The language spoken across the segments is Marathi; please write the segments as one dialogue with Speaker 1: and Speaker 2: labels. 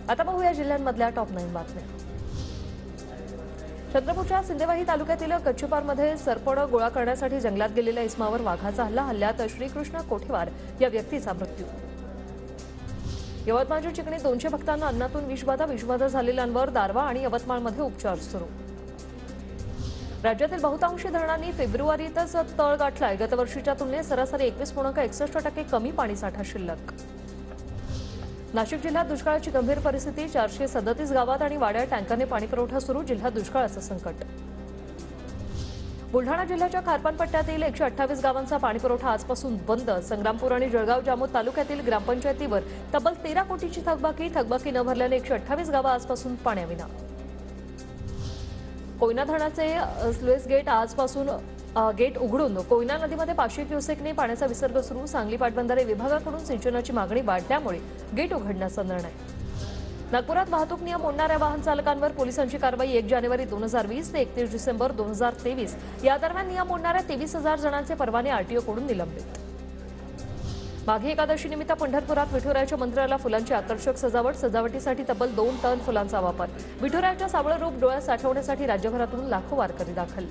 Speaker 1: आता पाहूया जिल्ह्यांमधल्या टॉप 9 बातम्या। चंद्रपूरच्या सिंदेवाही तालुक्यातील कच्चूपारमध्ये सरपण गोळा करण्यासाठी जंगलात गेलेल्या इसमावर वाघाचा हल्ल्यात श्रीकृष्ण कोठेवार या व्यक्तीचा मृत्यू। यवतमाळच्या चिकणीत 200 भक्तांना अन्नातून विषबाधा झालेल्यांवर दारवा आणि यवतमाळमध्ये उपचार सुरू। राज्यातील बहुतांशी धरणांनी फेब्रुवारीतच तळ गाठलाय। गत वर्षीच्या तुलनेत सरासरी 21.61% कमी पाणीसाठा शिल्लक। नाशिक जिल्ह्यात दुष्काळाची गंभीर परिस्थिती। 437 गावात आणि वाड्यात टँकरने पाणीपुरवठा सुरू। जिल्ह्यात दुष्काळाचं संकट। बुलढाणा जिल्ह्याच्या खारपान पट्ट्यातील 128 गावांचा पाणीपुरवठा आजपासून बंद। संग्रामपूर आणि जळगाव जामोद तालुक्यातील ग्रामपंचायतीवर तब्बल 13 कोटीची थकबाकी न भरल्याने 128 गावं आजपासून पाण्याविना। कोयना धरणाचे स्लुइस गेट आजपासून गेट उघडून कोयना नदीमध्ये 500 क्युसेकने पाण्याचा विसर्ग सुरू। सांगली पाटबंधारे विभागाकडून सिंचनाची मागणी वाढल्यामुळे गेट उघडण्याचा निर्णय। नागपुरात वाहतूक नियम मोडणाऱ्या वाहन चालकांवर पोलिसांची कारवाई। 1 जानेवारी 2020 ते 31 डिसेंबर 2023 या दरम्यान नियम मोडणाऱ्या 23,000 जणांचे परवाने आरटीओकडून निलंबित। माघी एकादशी निमित्त पंढरपुरात विठुरायाच्या मंदिराला फुलांची आकर्षक सजावटीसाठी तब्बल 2 टन फुलांचा वापर। विठुरायाच्या सावळं रूप डोळ्यात साठवण्यासाठी राज्यभरातून लाखो वारकरी दाखल।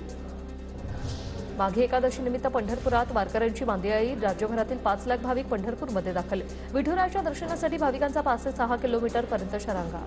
Speaker 1: माघी एकादशी निमित्त पंढरपुरात वारकऱ्यांची मांदियाळी। राज्यभरातील 5 लाख भाविक पंढरपूरमध्ये दाखल। विठुरायाच्या दर्शनासाठी भाविकांचा 5 ते 6 किलोमीटर पर्यंतच्या रांगा।